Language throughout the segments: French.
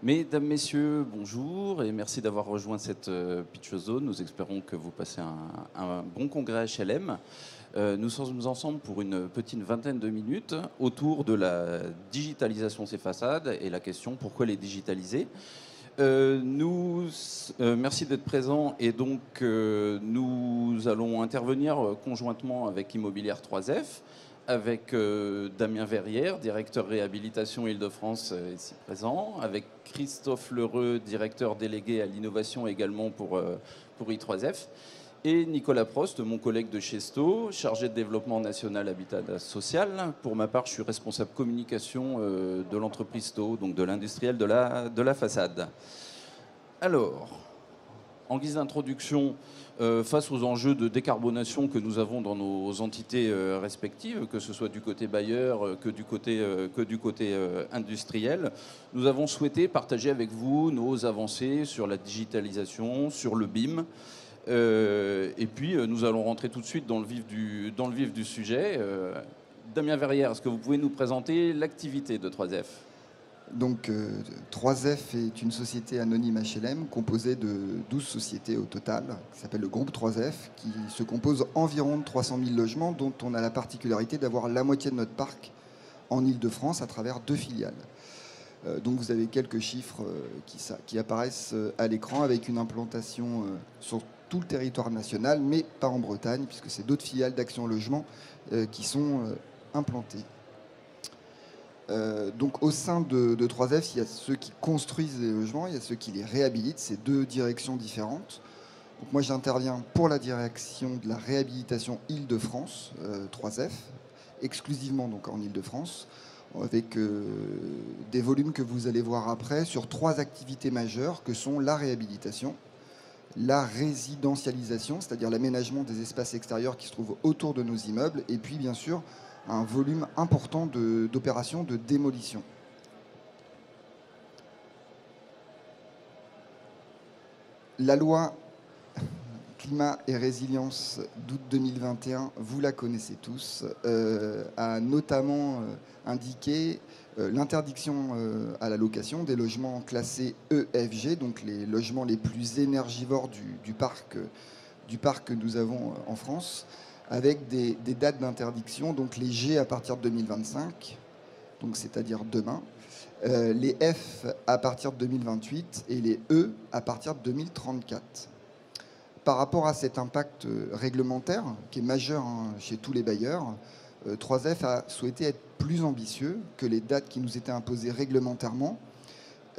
Mesdames, Messieurs, bonjour et merci d'avoir rejoint cette pitch zone. Nous espérons que vous passez un bon congrès HLM. Nous sommes ensemble pour une petite vingtaine de minutes autour de la digitalisation de ces façades et la question pourquoi les digitaliser. Merci d'être présents et donc nous allons intervenir conjointement avec Immobilière 3F, avec Damien Verrière, directeur réhabilitation Île-de-France ici présent, avec Christophe Lheureux, directeur délégué à l'innovation également pour I3F, et Nicolas Prost, mon collègue de chez Sto, chargé de développement national habitat social. Pour ma part, je suis responsable communication de l'entreprise Sto, donc de l'industriel de la façade. Alors, en guise d'introduction, face aux enjeux de décarbonation que nous avons dans nos entités respectives, que ce soit du côté bailleur que du côté industriel, nous avons souhaité partager avec vous nos avancées sur la digitalisation, sur le BIM. Et puis, nous allons rentrer tout de suite dans le vif du sujet. Damien Verrière, est-ce que vous pouvez nous présenter l'activité de 3F ? Donc 3F est une société anonyme HLM composée de 12 sociétés au total, qui s'appelle le groupe 3F, qui se compose environ de 300 000 logements, dont on a la particularité d'avoir la moitié de notre parc en Île-de-France à travers 2 filiales. Donc vous avez quelques chiffres qui apparaissent à l'écran avec une implantation sur tout le territoire national, mais pas en Bretagne, puisque c'est d'autres filiales d'Action Logement qui sont implantées. Donc au sein de 3F, il y a ceux qui construisent les logements, il y a ceux qui les réhabilitent, c'est 2 directions différentes. Donc moi j'interviens pour la direction de la réhabilitation Île-de-France, 3F, exclusivement donc en Île-de-France, avec des volumes que vous allez voir après sur 3 activités majeures que sont la réhabilitation, la résidentialisation, c'est-à-dire l'aménagement des espaces extérieurs qui se trouvent autour de nos immeubles, et puis bien sûr un volume important d'opérations de démolition. La loi climat et résilience d'août 2021, vous la connaissez tous, a notamment indiqué l'interdiction à la location des logements classés EFG, donc les logements les plus énergivores du parc que nous avons en France, avec des dates d'interdiction, donc les G à partir de 2025, donc c'est-à-dire demain, les F à partir de 2028 et les E à partir de 2034. Par rapport à cet impact réglementaire, qui est majeur chez tous les bailleurs, 3F a souhaité être plus ambitieux que les dates qui nous étaient imposées réglementairement.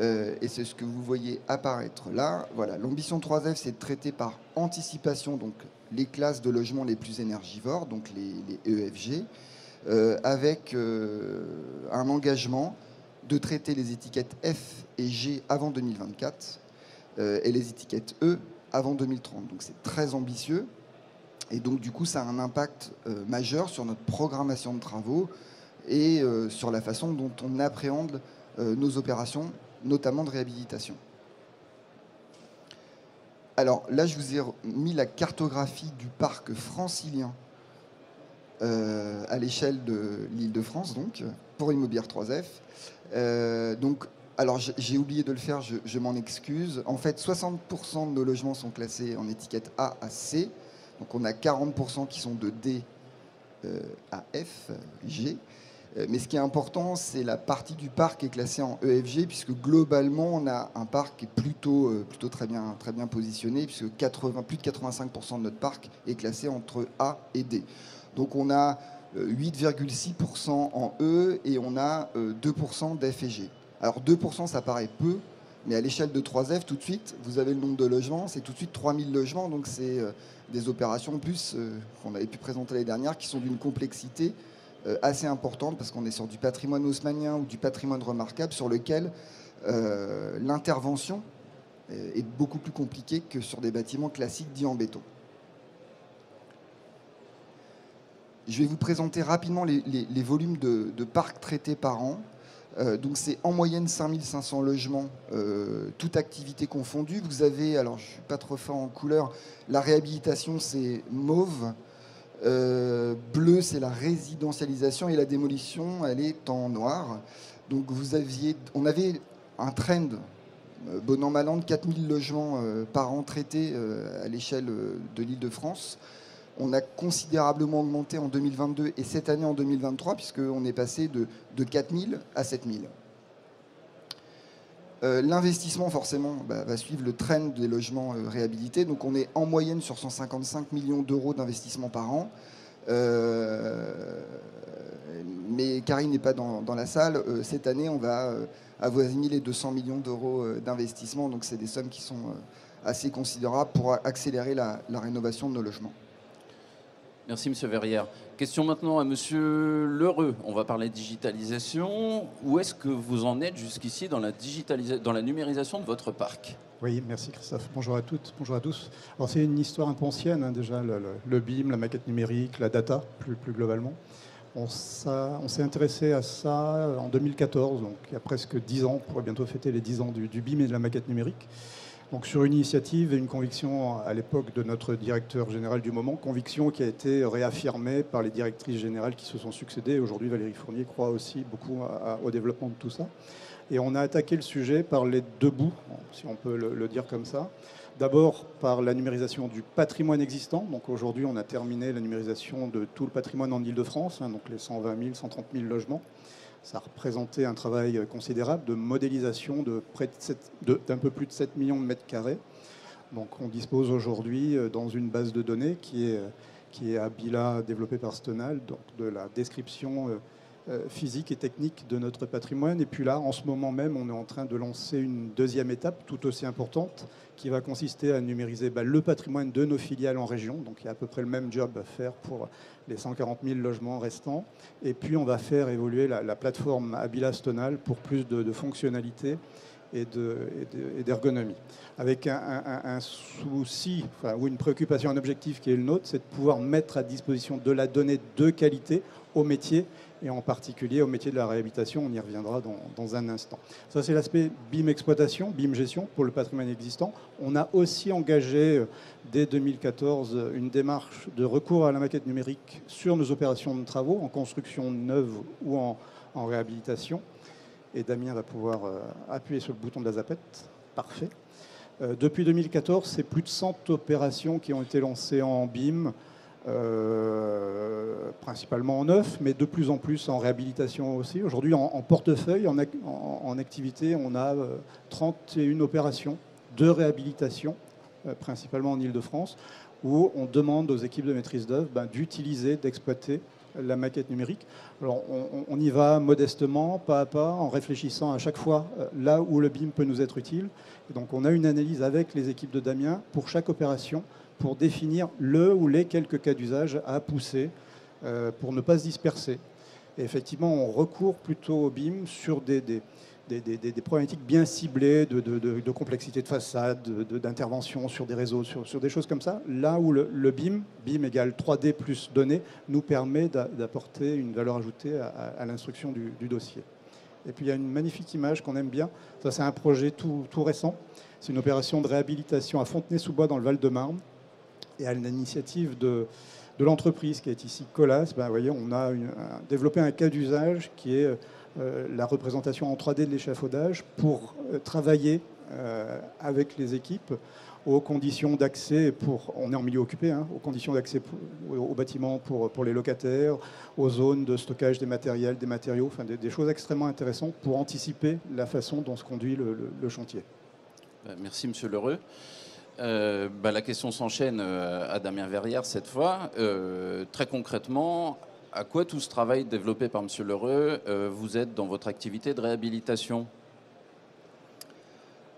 Et c'est ce que vous voyez apparaître là. Voilà, l'ambition de 3F, c'est de traiter par anticipation donc, les classes de logements les plus énergivores, donc les EFG, avec un engagement de traiter les étiquettes F et G avant 2024 et les étiquettes E avant 2030. Donc c'est très ambitieux. Et donc du coup, ça a un impact majeur sur notre programmation de travaux et sur la façon dont on appréhende nos opérations, notamment de réhabilitation. Alors là, je vous ai mis la cartographie du parc francilien à l'échelle de l'Île-de-France, donc, pour Immobilière 3F. Donc, alors j'ai oublié de le faire, je m'en excuse. En fait, 60% de nos logements sont classés en étiquette A à C. Donc on a 40% qui sont de D à F, G. Mais ce qui est important, c'est la partie du parc qui est classée en EFG, puisque globalement, on a un parc qui est plutôt très bien positionné, puisque plus de 85% de notre parc est classé entre A et D. Donc on a 8,6% en E et on a 2% d'F et G. Alors 2%, ça paraît peu, mais à l'échelle de 3F, tout de suite, vous avez le nombre de logements, c'est tout de suite 3000 logements, donc c'est des opérations en plus qu'on avait pu présenter l'année dernière, qui sont d'une complexité assez importante, parce qu'on est sur du patrimoine haussmannien ou du patrimoine remarquable, sur lequel l'intervention est beaucoup plus compliquée que sur des bâtiments classiques dits en béton. Je vais vous présenter rapidement les volumes de parcs traités par an. Donc c'est en moyenne 5500 logements, toute activité confondue. Vous avez, alors je ne suis pas trop fort en couleur, la réhabilitation c'est mauve, bleu c'est la résidentialisation et la démolition elle est en noir. Donc on avait un trend, bon an mal an, de 4000 logements par an traités à l'échelle de l'Île-de-France. On a considérablement augmenté en 2022 et cette année en 2023, puisqu'on est passé de 4000 à 7000. L'investissement, forcément, va suivre le trend des logements réhabilités. Donc on est en moyenne sur 155 millions d'euros d'investissement par an. Mais Karine n'est pas dans la salle. Cette année, on va avoisiner les 200 millions d'euros d'investissement. Donc c'est des sommes qui sont assez considérables pour accélérer la rénovation de nos logements. Merci, M. Verrière. Question maintenant à M. Lheureux. On va parler digitalisation. Où est-ce que vous en êtes jusqu'ici dans la numérisation de votre parc? Oui, merci Christophe. Bonjour à toutes, bonjour à tous. Alors c'est une histoire un peu ancienne, hein, déjà, le BIM, la maquette numérique, la data, plus globalement. On s'est intéressé à ça en 2014, donc il y a presque 10 ans. On pourrait bientôt fêter les 10 ans du BIM et de la maquette numérique. Donc sur une initiative et une conviction à l'époque de notre directeur général du moment, conviction qui a été réaffirmée par les directrices générales qui se sont succédées. Aujourd'hui, Valérie Fournier croit aussi beaucoup au développement de tout ça. Et on a attaqué le sujet par les deux bouts, si on peut le dire comme ça. D'abord par la numérisation du patrimoine existant. Donc aujourd'hui, on a terminé la numérisation de tout le patrimoine en Île-de-France, hein, donc les 120 000, 130 000 logements. Ça a représenté un travail considérable de modélisation d'un peu plus de 7 millions de mètres carrés. Donc on dispose aujourd'hui dans une base de données qui est à BILA développée par Stonal, donc de la description physique et technique de notre patrimoine. Et puis là, en ce moment même, on est en train de lancer une deuxième étape tout aussi importante qui va consister à numériser le patrimoine de nos filiales en région. Donc il y a à peu près le même job à faire pour les 140 000 logements restants. Et puis on va faire évoluer la plateforme Abila Stonal pour plus de fonctionnalités et d'ergonomie. Avec un souci, ou une préoccupation, un objectif qui est le nôtre, c'est de pouvoir mettre à disposition de la donnée de qualité au métier, et en particulier au métier de la réhabilitation. On y reviendra dans un instant. Ça, c'est l'aspect BIM exploitation, BIM gestion pour le patrimoine existant. On a aussi engagé dès 2014 une démarche de recours à la maquette numérique sur nos opérations de travaux, en construction neuve ou en réhabilitation. Et Damien va pouvoir appuyer sur le bouton de la zapette. Parfait. Depuis 2014, c'est plus de 100 opérations qui ont été lancées en BIM, principalement en neuf, mais de plus en plus en réhabilitation aussi. Aujourd'hui, en portefeuille, en activité, on a 31 opérations de réhabilitation, principalement en Île-de-France, où on demande aux équipes de maîtrise d'œuvre d'utiliser, d'exploiter la maquette numérique. Alors, on y va modestement, pas à pas, en réfléchissant à chaque fois là où le BIM peut nous être utile. Et donc, on a une analyse avec les équipes de Damien pour chaque opération, pour définir le ou les quelques cas d'usage à pousser pour ne pas se disperser. Et effectivement, on recourt plutôt au BIM sur des problématiques bien ciblées de complexité de façade, d'intervention sur des réseaux, sur des choses comme ça, là où le BIM égale 3D plus données, nous permet d'apporter une valeur ajoutée à l'instruction du dossier. Et puis il y a une magnifique image qu'on aime bien. Ça, c'est un projet tout récent. C'est une opération de réhabilitation à Fontenay-sous-Bois dans le Val-de-Marne. Et à l'initiative de l'entreprise qui est ici, Colas, vous voyez, on a développé un cas d'usage qui est la représentation en 3D de l'échafaudage pour travailler avec les équipes aux conditions d'accès, on est en milieu occupé, hein, aux conditions d'accès au bâtiment pour les locataires, aux zones de stockage des matériels, des matériaux, enfin des choses extrêmement intéressantes pour anticiper la façon dont se conduit le chantier. Merci, M. Lheureux. La question s'enchaîne à Damien Verrière cette fois. Très concrètement, à quoi tout ce travail développé par M. Lheureux vous aide dans votre activité de réhabilitation?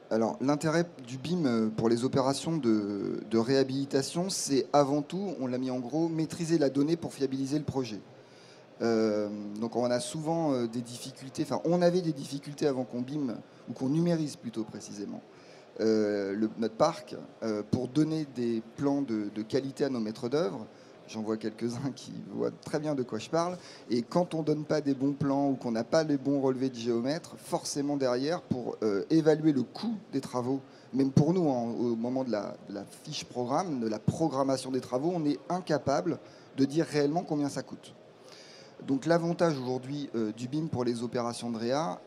Alors, l'intérêt du BIM pour les opérations de réhabilitation, c'est avant tout, on l'a mis en gros, maîtriser la donnée pour fiabiliser le projet. Donc on a souvent des difficultés, enfin on avait des difficultés avant qu'on BIM, ou qu'on numérise plutôt précisément, notre parc, pour donner des plans de qualité à nos maîtres d'œuvre. J'en vois quelques-uns qui voient très bien de quoi je parle. Et quand on ne donne pas des bons plans ou qu'on n'a pas les bons relevés de géomètres, forcément derrière, pour évaluer le coût des travaux, même pour nous, hein, au moment de la fiche programme, de la programmation des travaux, on est incapable de dire réellement combien ça coûte. Donc l'avantage aujourd'hui du BIM pour les opérations de réa,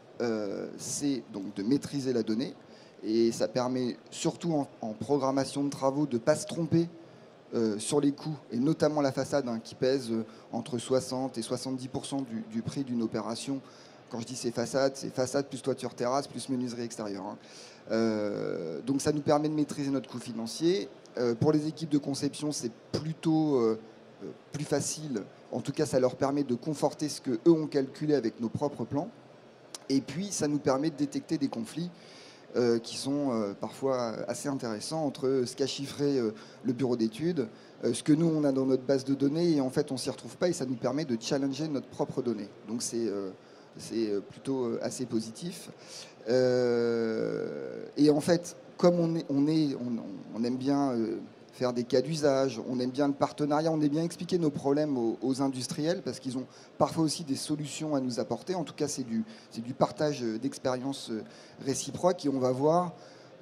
c'est donc de maîtriser la donnée. Et ça permet surtout en programmation de travaux de ne pas se tromper sur les coûts, et notamment la façade qui pèse entre 60 et 70% du prix d'une opération. Quand je dis c'est façade plus toiture terrasse plus menuiserie extérieure. Donc ça nous permet de maîtriser notre coût financier. Pour les équipes de conception, c'est plutôt plus facile. En tout cas, ça leur permet de conforter ce qu'eux ont calculé avec nos propres plans. Et puis, ça nous permet de détecter des conflits qui sont parfois assez intéressants entre ce qu'a chiffré le bureau d'études, ce que nous, on a dans notre base de données, et en fait, on ne s'y retrouve pas, et ça nous permet de challenger notre propre donnée. Donc, c'est plutôt assez positif. Et en fait, comme on aime bien faire des cas d'usage, on aime bien le partenariat, on aime bien expliquer nos problèmes aux industriels, parce qu'ils ont parfois aussi des solutions à nous apporter. En tout cas, c'est du partage d'expériences réciproques, et on va voir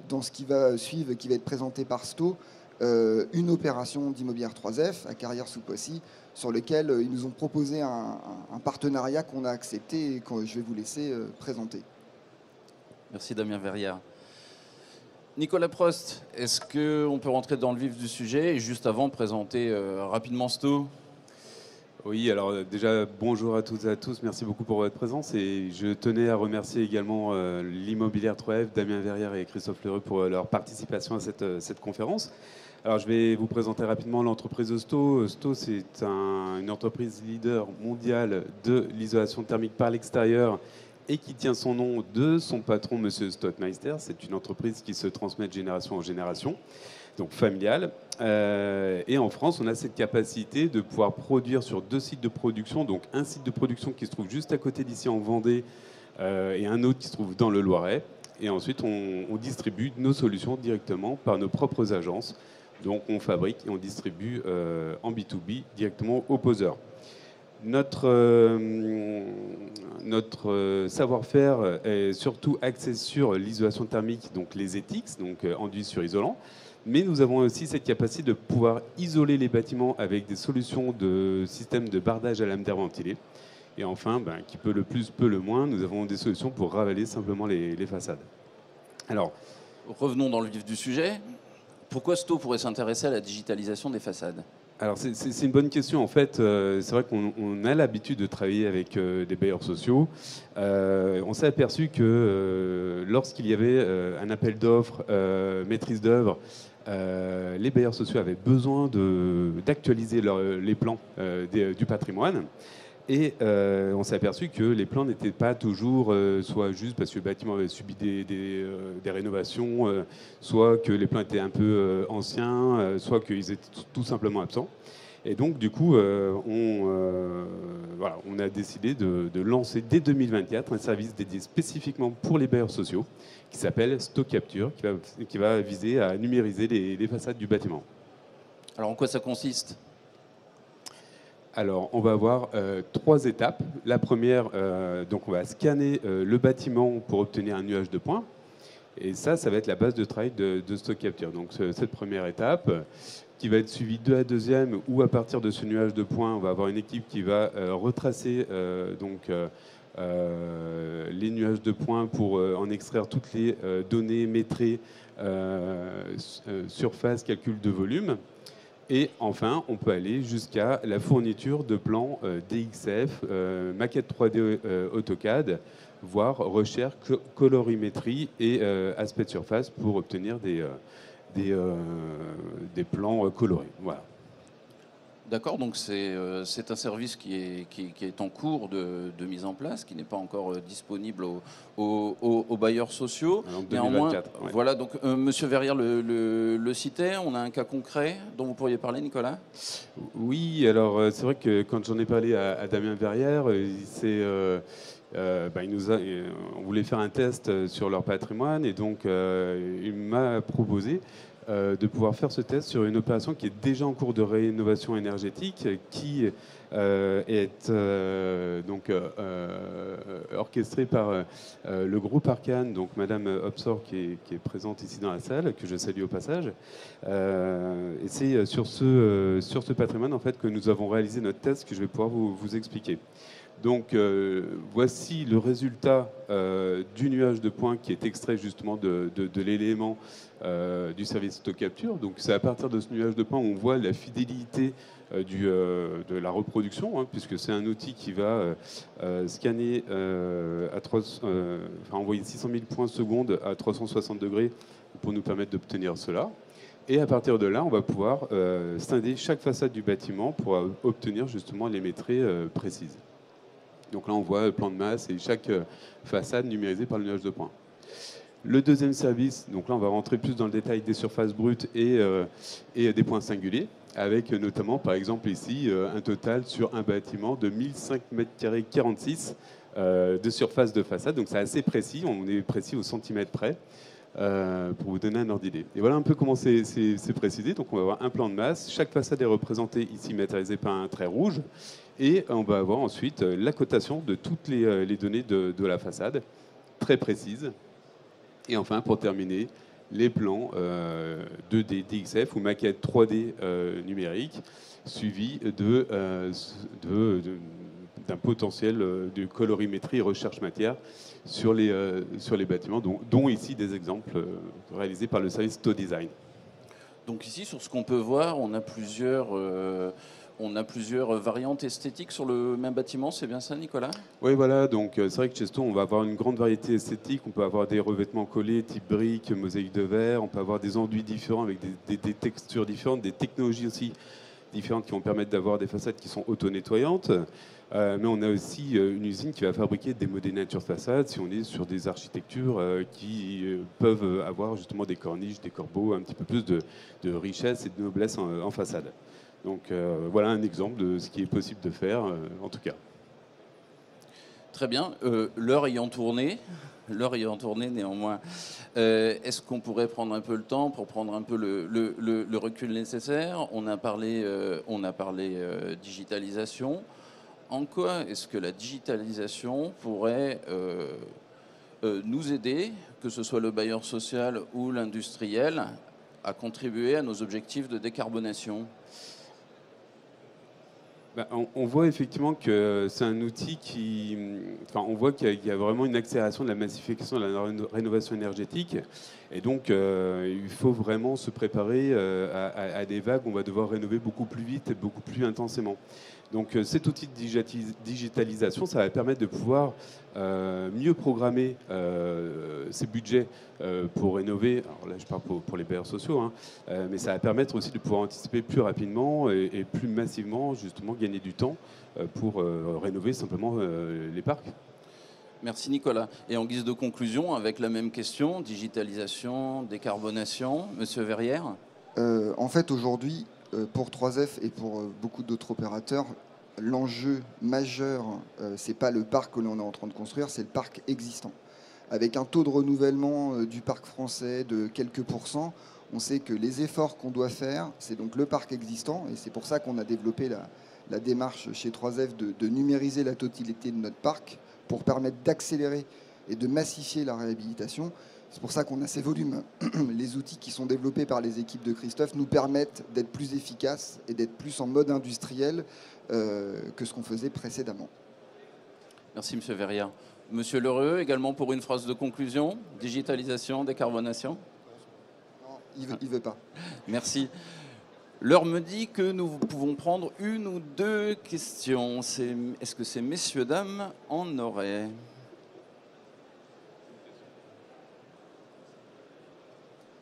dans ce qui va suivre, qui va être présenté par Sto, une opération d'Immobilière 3F à Carrières-sous-Poissy, sur lequel ils nous ont proposé un partenariat qu'on a accepté et que je vais vous laisser présenter. Merci Damien Verrière. Nicolas Prost, est-ce qu'on peut rentrer dans le vif du sujet et juste avant présenter rapidement Sto? Oui, alors déjà bonjour à toutes et à tous, merci beaucoup pour votre présence, et je tenais à remercier également l'Immobilière 3F, Damien Verrière et Christophe Lheureux pour leur participation à cette conférence. Alors je vais vous présenter rapidement l'entreprise de Sto. Sto, c'est une entreprise leader mondiale de l'isolation thermique par l'extérieur et qui tient son nom de son patron, Monsieur Stottmeister. C'est une entreprise qui se transmet de génération en génération, donc familiale. Et en France, on a cette capacité de pouvoir produire sur 2 sites de production, donc un site de production qui se trouve juste à côté d'ici en Vendée et un autre qui se trouve dans le Loiret. Et ensuite, on distribue nos solutions directement par nos propres agences. Donc on fabrique et on distribue en B2B directement aux poseurs. Notre savoir-faire est surtout axé sur l'isolation thermique, donc les ETICS, donc enduits sur isolant. Mais nous avons aussi cette capacité de pouvoir isoler les bâtiments avec des solutions de système de bardage à lame d'air ventilée. Et enfin, qui peut le plus, peut le moins, nous avons des solutions pour ravaler simplement les façades. Alors, revenons dans le vif du sujet. Pourquoi Sto pourrait s'intéresser à la digitalisation des façades? Alors c'est une bonne question. En fait, c'est vrai qu'on a l'habitude de travailler avec des bailleurs sociaux. On s'est aperçu que lorsqu'il y avait un appel d'offres, maîtrise d'œuvre, les bailleurs sociaux avaient besoin d'actualiser les plans du patrimoine. Et on s'est aperçu que les plans n'étaient pas toujours, soit juste parce que le bâtiment avait subi des rénovations, soit que les plans étaient un peu anciens, soit qu'ils étaient tout simplement absents. Et donc, du coup, on a décidé de lancer dès 2024 un service dédié spécifiquement pour les bailleurs sociaux qui s'appelle Sto Capture, qui va viser à numériser les façades du bâtiment. Alors, en quoi ça consiste ? Alors, on va avoir 3 étapes. La première, donc on va scanner le bâtiment pour obtenir un nuage de points. Et ça va être la base de travail de Sto Capture. Donc, cette première étape, qui va être suivie de la deuxième, où à partir de ce nuage de points, on va avoir une équipe qui va retracer les nuages de points pour en extraire toutes les données métrées, surface, calcul de volume. Et enfin, on peut aller jusqu'à la fourniture de plans DXF, maquette 3D AutoCAD, voire recherche, colorimétrie et aspect de surface pour obtenir des plans colorés. Voilà. D'accord, donc c'est un service qui est en cours de mise en place, qui n'est pas encore disponible aux bailleurs sociaux. Donc 2024, néanmoins, ouais. voilà, donc Monsieur Verrière le citait, on a un cas concret dont vous pourriez parler, Nicolas ? Oui, alors c'est vrai que quand j'en ai parlé à Damien Verrière, on voulait faire un test sur leur patrimoine, et donc il m'a proposé de pouvoir faire ce test sur une opération qui est déjà en cours de rénovation énergétique, qui est orchestrée par le groupe Arcane, donc Madame Obsor qui est présente ici dans la salle, que je salue au passage. Et c'est sur ce patrimoine en fait que nous avons réalisé notre test que je vais pouvoir vous expliquer. Donc voici le résultat du nuage de points qui est extrait justement de l'élément du service de capture. Donc c'est à partir de ce nuage de points où on voit la fidélité de la reproduction, hein, puisque c'est un outil qui va scanner envoyer 600 000 points secondes à 360 degrés pour nous permettre d'obtenir cela. Et à partir de là, on va pouvoir scinder chaque façade du bâtiment pour obtenir justement les métrées précises. Donc là, on voit le plan de masse et chaque façade numérisée par le nuage de points. Le deuxième service, donc là, on va rentrer plus dans le détail des surfaces brutes et des points singuliers, avec notamment, par exemple, ici, un total sur un bâtiment de 1005 m² 46 de surface de façade. Donc c'est assez précis, on est précis au centimètre près. Pour vous donner un ordre d'idée. Et voilà un peu comment c'est précisé. Donc on va avoir un plan de masse. Chaque façade est représentée ici matérialisée par un trait rouge. Et on va avoir ensuite la cotation de toutes les données de la façade, très précises. Et enfin, pour terminer, les plans 2D DXF ou maquettes 3D numériques, suivis d'un potentiel de colorimétrie et recherche matière sur les bâtiments, dont ici des exemples réalisés par le service TODesign. Donc ici, sur ce qu'on peut voir, on a plusieurs variantes esthétiques sur le même bâtiment, c'est bien ça, Nicolas? Oui, voilà, donc c'est vrai que chez Sto, on va avoir une grande variété esthétique. On peut avoir des revêtements collés type briques, mosaïque de verre, on peut avoir des enduits différents avec des textures différentes, des technologies aussi différentes qui vont permettre d'avoir des façades qui sont auto-nettoyantes. Mais on a aussi une usine qui va fabriquer des modélisateurs de façade si on est sur des architectures qui peuvent avoir justement des corniches, des corbeaux, un petit peu plus de richesse et de noblesse en façade. Donc voilà un exemple de ce qui est possible de faire, en tout cas. Très bien. L'heure ayant tourné néanmoins, est-ce qu'on pourrait prendre un peu le temps pour prendre un peu le recul nécessaire? On a parlé digitalisation. En quoi est-ce que la digitalisation pourrait nous aider, que ce soit le bailleur social ou l'industriel, à contribuer à nos objectifs de décarbonation? On voit effectivement que c'est un outil qui... Enfin, on voit qu'il y a vraiment une accélération de la massification de la rénovation énergétique. Et donc, il faut vraiment se préparer à des vagues où on va devoir rénover beaucoup plus vite et beaucoup plus intensément. Donc, cet outil de digitalisation, ça va permettre de pouvoir mieux programmer ces budgets pour rénover. Alors là, je parle pour les bailleurs sociaux, hein, mais ça va permettre aussi de pouvoir anticiper plus rapidement et plus massivement, justement, gagner du temps pour rénover simplement les parcs. Merci Nicolas. Et en guise de conclusion, avec la même question, digitalisation, décarbonation, Monsieur Verrière? En fait, aujourd'hui, pour 3F et pour beaucoup d'autres opérateurs, l'enjeu majeur, c'est pas le parc que l'on est en train de construire, c'est le parc existant. Avec un taux de renouvellement du parc français de quelques pourcents, on sait que les efforts qu'on doit faire, c'est donc le parc existant, et c'est pour ça qu'on a développé la démarche chez 3F de numériser la totalité de notre parc pour permettre d'accélérer et de massifier la réhabilitation. C'est pour ça qu'on a ces volumes. Les outils qui sont développés par les équipes de Christophe nous permettent d'être plus efficaces et d'être plus en mode industriel que ce qu'on faisait précédemment. Merci Monsieur Verrière. Monsieur Lheureux, également pour une phrase de conclusion, digitalisation, décarbonation? Non, il veut pas. Merci. L'heure me dit que nous pouvons prendre une ou deux questions. Est-ce que ces messieurs, dames en auraient?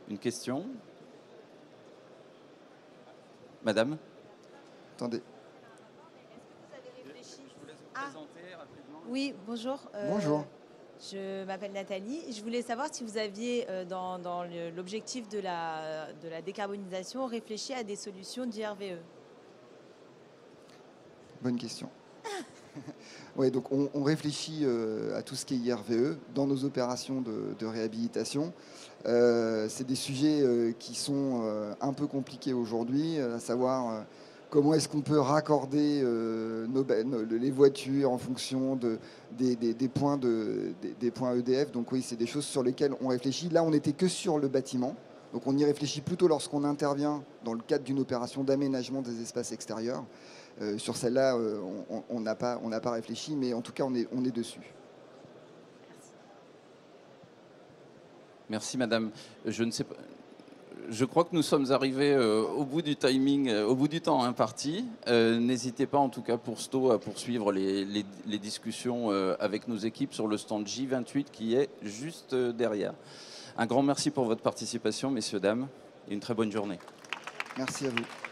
Une question? Madame? Attendez. Oui, bonjour. Bonjour. Je m'appelle Nathalie. Je voulais savoir si vous aviez, dans l'objectif de la décarbonisation, réfléchi à des solutions d'IRVE. Bonne question. Oui, donc on réfléchit à tout ce qui est IRVE dans nos opérations de réhabilitation. C'est des sujets qui sont un peu compliqués aujourd'hui, à savoir comment est-ce qu'on peut raccorder les voitures en fonction des points EDF. Donc oui, c'est des choses sur lesquelles on réfléchit. Là, on n'était que sur le bâtiment. Donc on y réfléchit plutôt lorsqu'on intervient dans le cadre d'une opération d'aménagement des espaces extérieurs. Sur celle-là, on n'a pas réfléchi, mais en tout cas, on est dessus. Merci madame. Je ne sais pas. Je crois que nous sommes arrivés au bout du timing, au bout du temps imparti. N'hésitez pas en tout cas pour Sto à poursuivre les discussions avec nos équipes sur le stand J28 qui est juste derrière. Un grand merci pour votre participation, messieurs, dames, et une très bonne journée. Merci à vous.